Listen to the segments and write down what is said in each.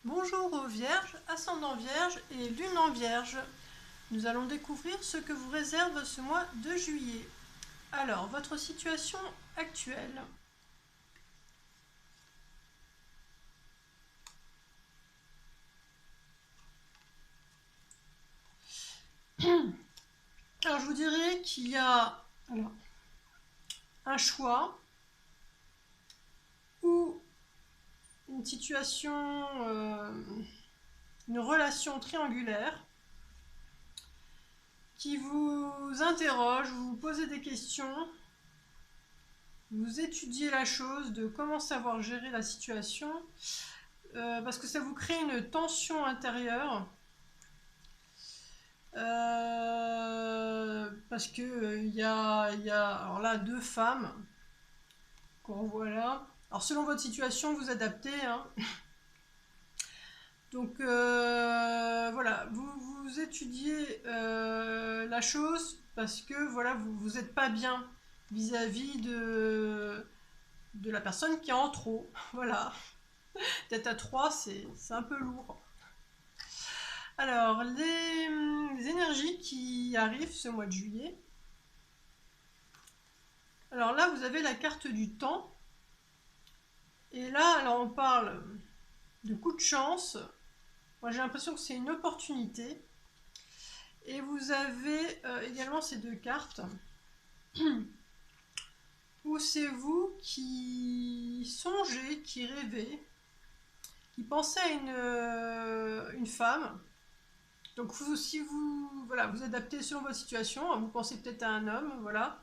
Bonjour aux Vierges, ascendant Vierge et lune en Vierge. Nous allons découvrir ce que vous réserve ce mois de juillet. Alors, votre situation actuelle. Alors, je vous dirais qu'il y a un choix ou une situation, une relation triangulaire qui vous interroge, vous vous posez des questions, vous étudiez la chose de comment savoir gérer la situation, parce que ça vous crée une tension intérieure. Parce que il y a alors là deux femmes qu'on voit là. Alors selon votre situation, vous adaptez, hein. Donc voilà, vous étudiez la chose parce que voilà, vous n'êtes pas bien vis-à-vis de la personne qui est en trop. Voilà, d'être à 3, c'est un peu lourd. Alors, les énergies qui arrivent ce mois de juillet. Alors là, vous avez la carte du temps. Et là, alors on parle de coup de chance. Moi, j'ai l'impression que c'est une opportunité. Et vous avez également ces deux cartes où c'est vous qui songez, qui rêvez, qui pensez à une femme. Donc si vous, voilà, vous adaptez selon votre situation, vous pensez peut-être à un homme, voilà,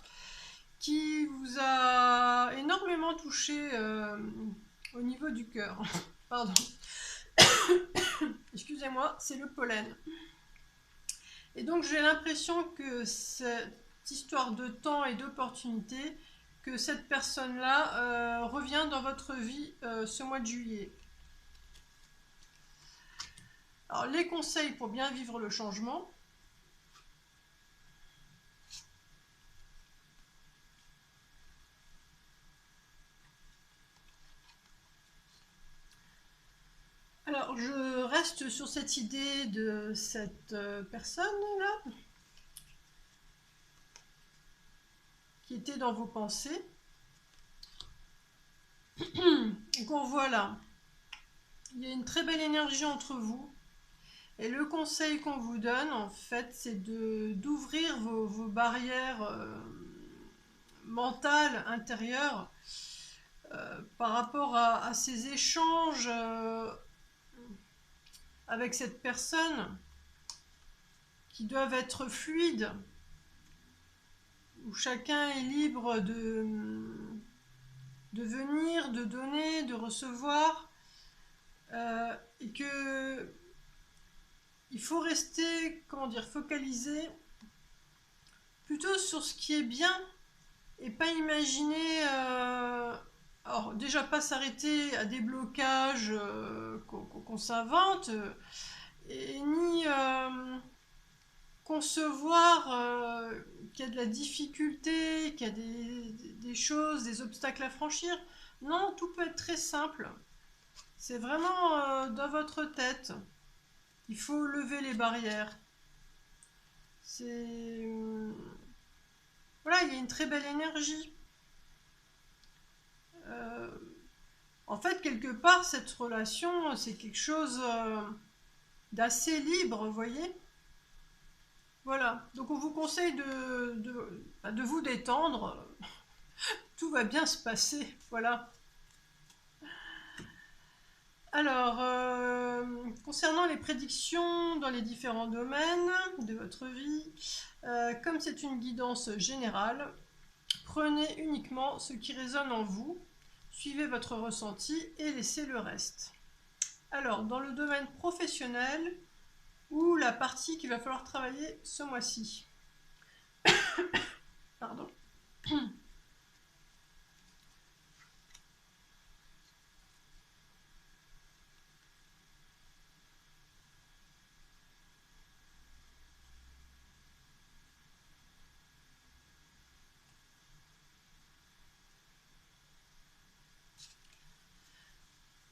qui vous a énormément touché au niveau du cœur. Pardon. Excusez-moi, c'est le pollen. Et donc j'ai l'impression que cette histoire de temps et d'opportunité, que cette personne-là revient dans votre vie ce mois de juillet. Alors les conseils pour bien vivre le changement. Alors je reste sur cette idée de cette personne-là qui était dans vos pensées. Et qu'on voit là. Il y a une très belle énergie entre vous. Et le conseil qu'on vous donne, en fait, c'est d'ouvrir vos barrières mentales, intérieures, par rapport à ces échanges avec cette personne qui doivent être fluides, où chacun est libre de venir, de donner, de recevoir, et que il faut rester, comment dire, focalisé plutôt sur ce qui est bien et pas imaginer, alors déjà pas s'arrêter à des blocages qu'on s'invente, et ni concevoir qu'il y a de la difficulté, qu'il y a des choses, des obstacles à franchir. Non, tout peut être très simple. C'est vraiment dans votre tête. Il faut lever les barrières. C'est voilà, il y a une très belle énergie. Euh, En fait, quelque part, cette relation, c'est quelque chose d'assez libre, vous voyez. Voilà. Donc, on vous conseille de vous détendre. Tout va bien se passer. Voilà. Alors, concernant les prédictions dans les différents domaines de votre vie, comme c'est une guidance générale, prenez uniquement ce qui résonne en vous, suivez votre ressenti et laissez le reste. Alors, dans le domaine professionnel, ou la partie qu'il va falloir travailler ce mois-ci. Pardon.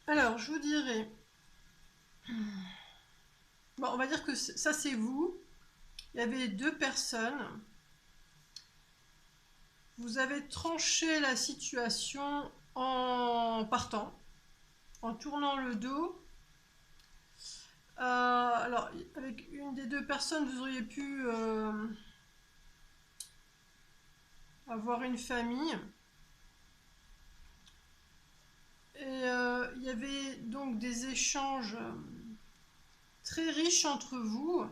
Alors, je vous dirais, on va dire que ça c'est vous. Il y avait deux personnes. Vous avez tranché la situation en partant, en tournant le dos. Alors, avec une des deux personnes, vous auriez pu avoir une famille. Et il y avait donc des échanges très riches entre vous.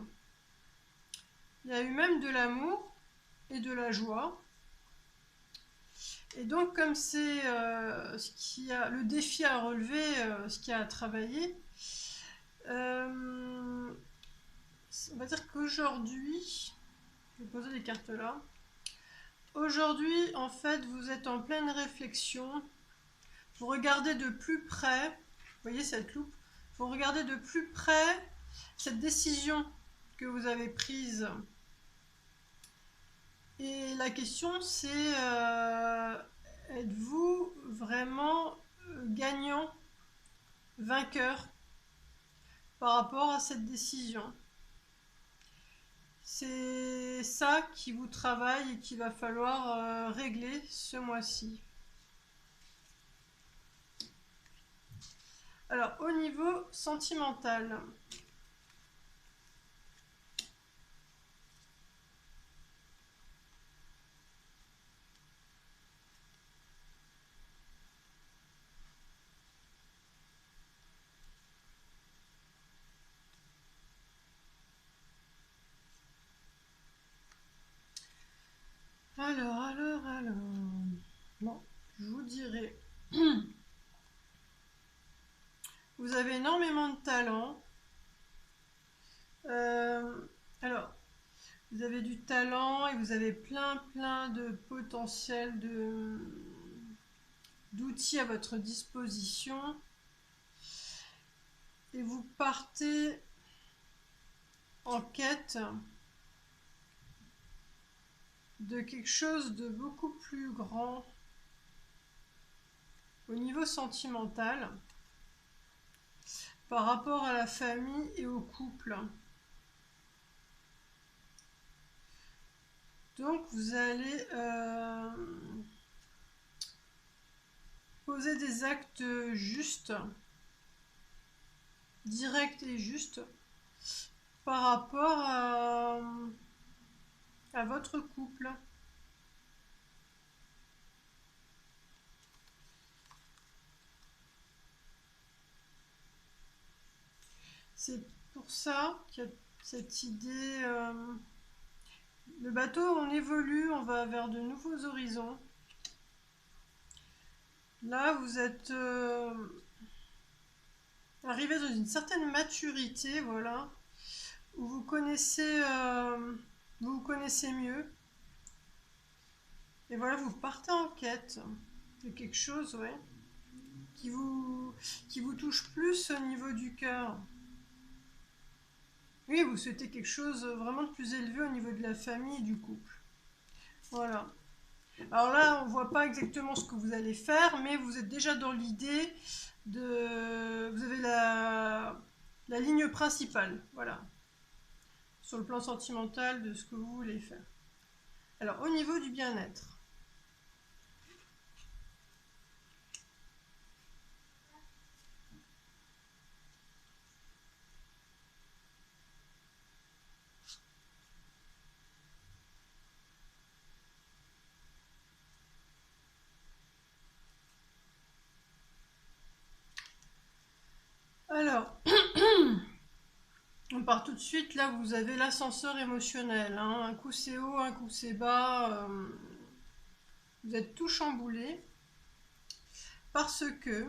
Il y a eu même de l'amour et de la joie. Et donc, comme c'est le défi à relever, ce qu'il y a à travailler, on va dire qu'aujourd'hui, je vais poser les cartes là. Aujourd'hui, en fait, vous êtes en pleine réflexion. Vous regardez de plus près, vous voyez cette loupe, vous regardez de plus près cette décision que vous avez prise. Et la question c'est, êtes-vous vraiment gagnant, vainqueur par rapport à cette décision? C'est ça qui vous travaille et qu'il va falloir régler ce mois-ci. Alors, au niveau sentimental, alors, bon, je vous dirais, vous avez énormément de talent. Alors, vous avez du talent et vous avez plein de potentiel d'outils à votre disposition. Et vous partez en quête de quelque chose de beaucoup plus grand au niveau sentimental par rapport à la famille et au couple. Donc vous allez poser des actes justes, directs et justes par rapport à votre couple. C'est pour ça qu'il y a cette idée. Le bateau, on évolue, on va vers de nouveaux horizons. Là, vous êtes arrivé dans une certaine maturité, voilà, où vous vous connaissez mieux. Et voilà, vous partez en quête de quelque chose, ouais, qui vous touche plus au niveau du cœur. Oui, vous souhaitez quelque chose vraiment de plus élevé au niveau de la famille et du couple. Voilà. Alors là, on ne voit pas exactement ce que vous allez faire, mais vous êtes déjà dans l'idée de... Vous avez la ligne principale, voilà, sur le plan sentimental de ce que vous voulez faire. Alors, au niveau du bien-être. Alors, on part tout de suite, là vous avez l'ascenseur émotionnel, hein. Un coup c'est haut, un coup c'est bas, vous êtes tout chamboulé, parce que,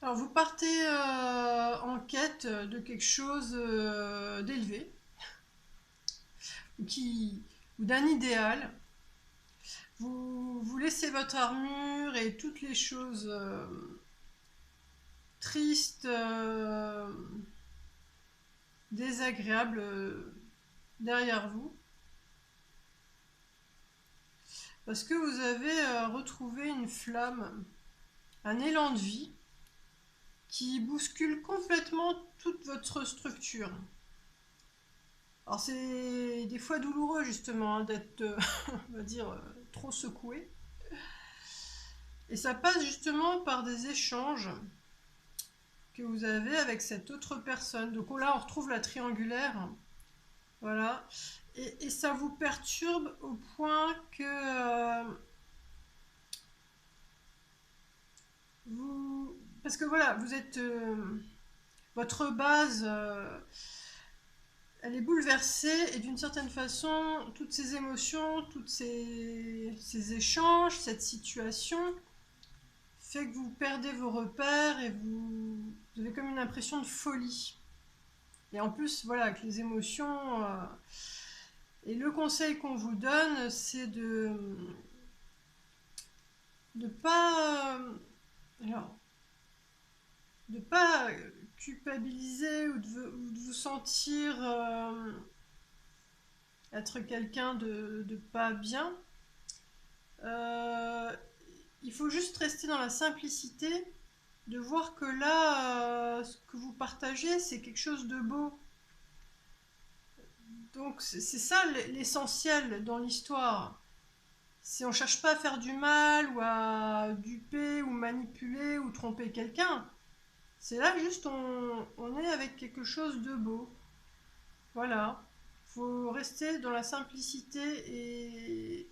alors vous partez en quête de quelque chose d'élevé, ou d'un idéal, vous laissez votre armure et toutes les choses tristes, désagréables derrière vous. Parce que vous avez retrouvé une flamme, un élan de vie. qui bouscule complètement toute votre structure. Alors c'est des fois douloureux justement, hein, d'être, on va dire, trop secoué. Et ça passe justement par des échanges que vous avez avec cette autre personne. Donc là, on retrouve la triangulaire. Voilà. Et ça vous perturbe au point que vous... Parce que voilà, vous êtes... votre base, elle est bouleversée et d'une certaine façon, toutes ces émotions, ces échanges, cette situation fait que vous perdez vos repères et vous avez comme une impression de folie. Et en plus, voilà, avec les émotions... et le conseil qu'on vous donne, c'est de pas... alors, de pas culpabiliser ou de vous sentir être quelqu'un de pas bien. Euh, il faut juste rester dans la simplicité, de voir que là, ce que vous partagez, c'est quelque chose de beau. Donc c'est ça l'essentiel dans l'histoire. Si on cherche pas à faire du mal ou à duper ou manipuler ou tromper quelqu'un, c'est là juste on est avec quelque chose de beau. Voilà. Faut rester dans la simplicité et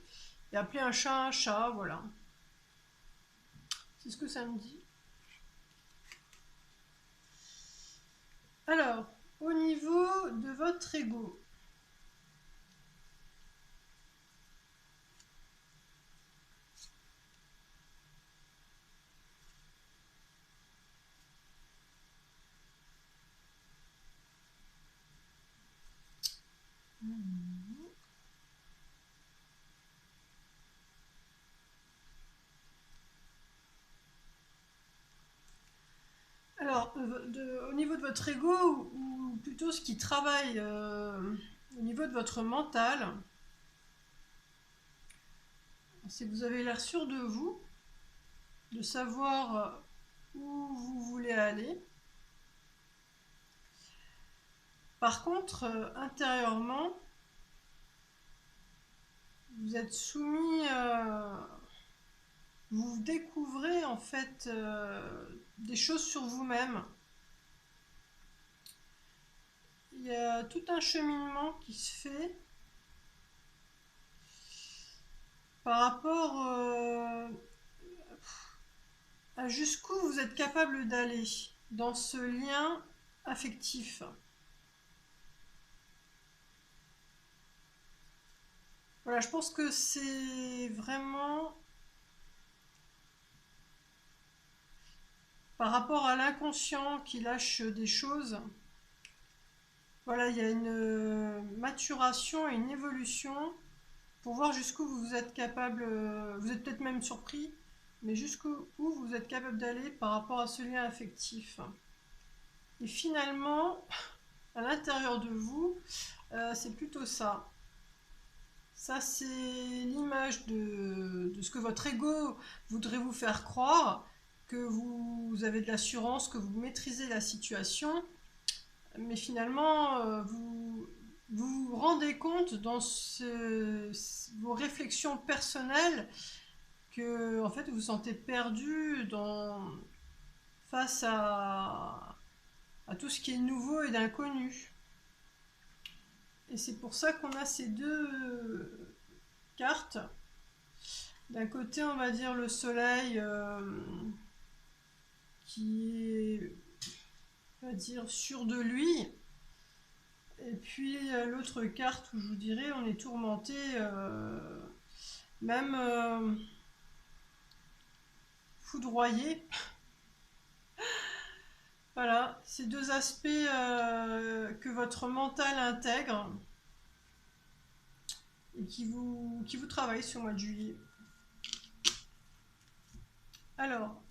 appeler un chat, voilà. C'est ce que ça me dit. Alors, au niveau de votre ego, alors, au niveau de votre ego, ou plutôt ce qui travaille au niveau de votre mental, c'est que vous avez l'air sûr de vous, de savoir où vous voulez aller. Par contre, intérieurement, vous êtes soumis, vous découvrez en fait des choses sur vous-même. Il y a tout un cheminement qui se fait par rapport à jusqu'où vous êtes capable d'aller dans ce lien affectif. Voilà, je pense que c'est vraiment par rapport à l'inconscient qui lâche des choses. Voilà, il y a une maturation et une évolution pour voir jusqu'où vous êtes capable, vous êtes peut-être même surpris, mais jusqu'où vous êtes capable d'aller par rapport à ce lien affectif. Et finalement, à l'intérieur de vous, c'est plutôt ça. Ça, c'est l'image de ce que votre ego voudrait vous faire croire, que vous avez de l'assurance, que vous maîtrisez la situation, mais finalement, vous rendez compte dans vos réflexions personnelles que en fait, vous vous sentez perdu face à tout ce qui est nouveau et d'inconnu. Et c'est pour ça qu'on a ces deux cartes. D'un côté, on va dire le soleil qui est, on va dire, sûr de lui. Et puis l'autre carte où je vous dirais, on est tourmenté, même foudroyé. Voilà, ces deux aspects que votre mental intègre et qui vous travaillent sur le mois de juillet. Alors,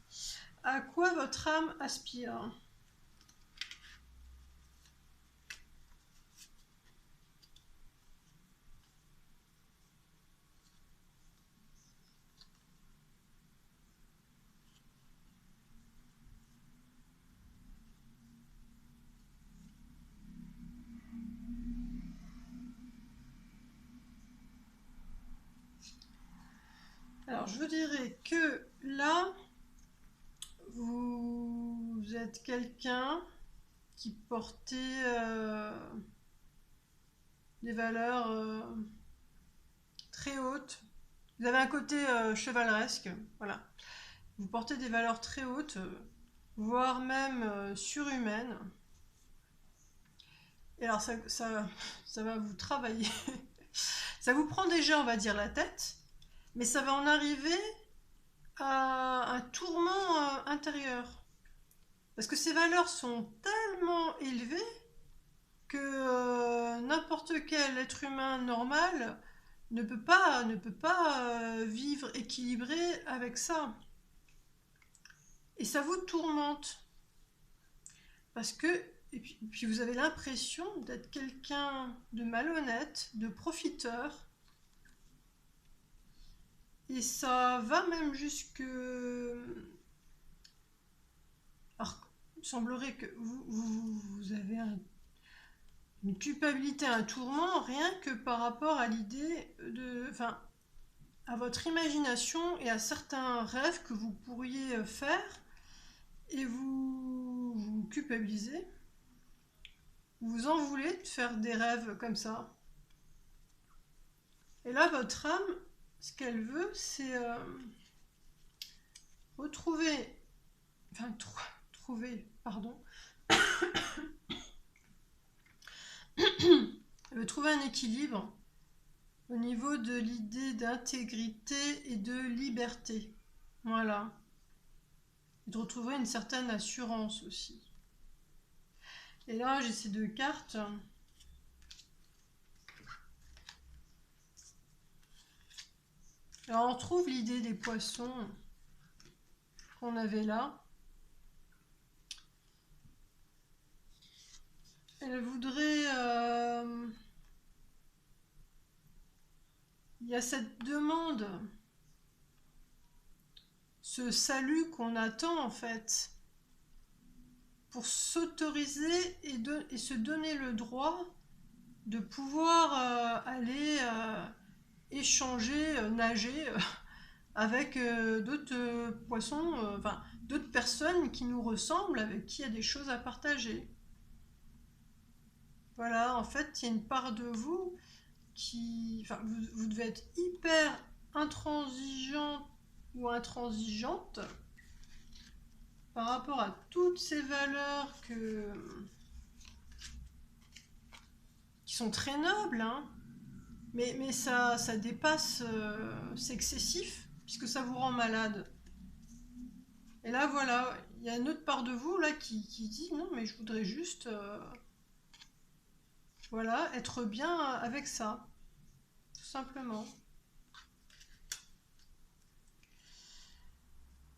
à quoi votre âme aspire? Alors, je vous dirais que là, vous êtes quelqu'un qui portait des valeurs très hautes. Vous avez un côté chevaleresque, voilà. Vous portez des valeurs très hautes, voire même surhumaines. Et alors ça va vous travailler. Ça vous prend déjà, on va dire, la tête, mais ça va en arriver à un tourment intérieur. Parce que ces valeurs sont tellement élevées que n'importe quel être humain normal ne peut pas vivre équilibré avec ça. Et ça vous tourmente. Parce que, et puis vous avez l'impression d'être quelqu'un de malhonnête, de profiteur. Et ça va même jusque... Alors, il semblerait que vous avez une culpabilité, un tourment, rien que par rapport à l'idée de... Enfin, à votre imagination et à certains rêves que vous pourriez faire, et vous culpabilisez. Vous en voulez de faire des rêves comme ça. Et là, votre âme, ce qu'elle veut, c'est retrouver... Enfin, trouver, pardon. Elle veut trouver un équilibre au niveau de l'idée d'intégrité et de liberté. Voilà. Et de retrouver une certaine assurance aussi. Et là, j'ai ces deux cartes. Alors, on retrouve l'idée des poissons qu'on avait là. Elle voudrait... il y a cette demande, ce salut qu'on attend en fait, pour s'autoriser et se donner le droit de pouvoir aller échanger, nager avec d'autres poissons, enfin d'autres personnes qui nous ressemblent, avec qui il y a des choses à partager. Voilà, en fait, il y a une part de vous qui... Enfin, vous devez être hyper intransigeant ou intransigeante par rapport à toutes ces valeurs qui sont très nobles, hein, mais ça dépasse, c'est excessif, puisque ça vous rend malade. Et là, voilà, il y a une autre part de vous là qui dit non, mais je voudrais juste voilà, être bien avec ça, tout simplement.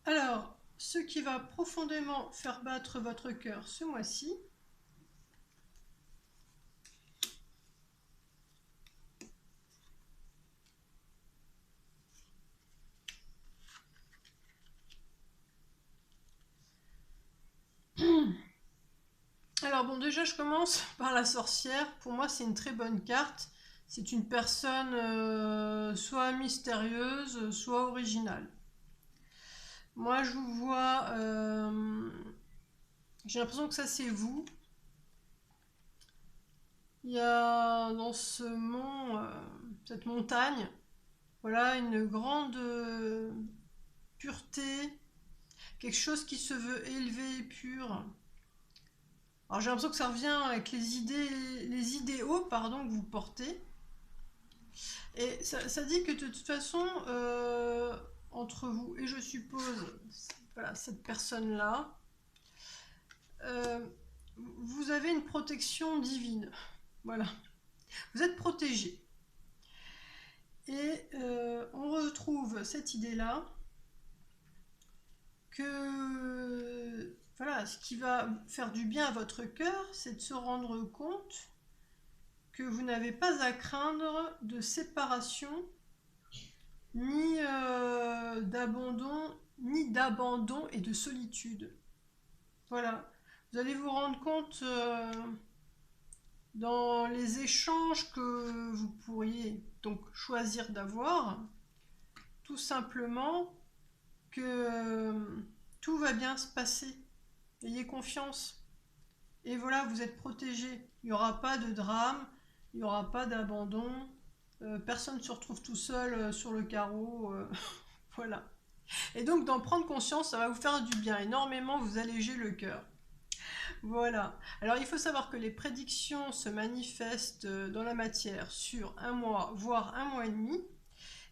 Alors, ce qui va profondément faire battre votre cœur ce mois-ci, alors bon, déjà je commence par la sorcière. Pour moi, c'est une très bonne carte. C'est une personne soit mystérieuse, soit originale. Moi, je vous vois... j'ai l'impression que ça, c'est vous. Il y a dans ce mont, cette montagne, voilà, une grande pureté, quelque chose qui se veut élevé et pur. Alors j'ai l'impression que ça revient avec les idéaux, pardon, que vous portez. Et ça dit que de toute façon, entre vous et je suppose, voilà, cette personne-là, vous avez une protection divine. Voilà. Vous êtes protégé. Et on retrouve cette idée-là que voilà, ce qui va faire du bien à votre cœur, c'est de se rendre compte que vous n'avez pas à craindre de séparation, ni d'abandon et de solitude. Voilà. Vous allez vous rendre compte dans les échanges que vous pourriez donc choisir d'avoir, tout simplement que tout va bien se passer. Ayez confiance. Et voilà, vous êtes protégés. Il n'y aura pas de drame, il n'y aura pas d'abandon. Personne ne se retrouve tout seul sur le carreau. Voilà. Et donc d'en prendre conscience, ça va vous faire du bien, énormément vous alléger le cœur. Voilà. Alors il faut savoir que les prédictions se manifestent dans la matière sur un mois, voire un mois et demi,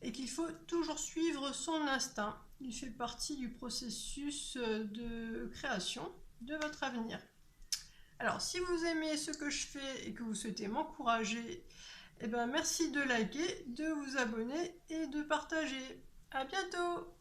et qu'il faut toujours suivre son instinct. Il fait partie du processus de création de votre avenir. Alors si vous aimez ce que je fais et que vous souhaitez m'encourager, eh ben, merci de liker, de vous abonner et de partager. À bientôt!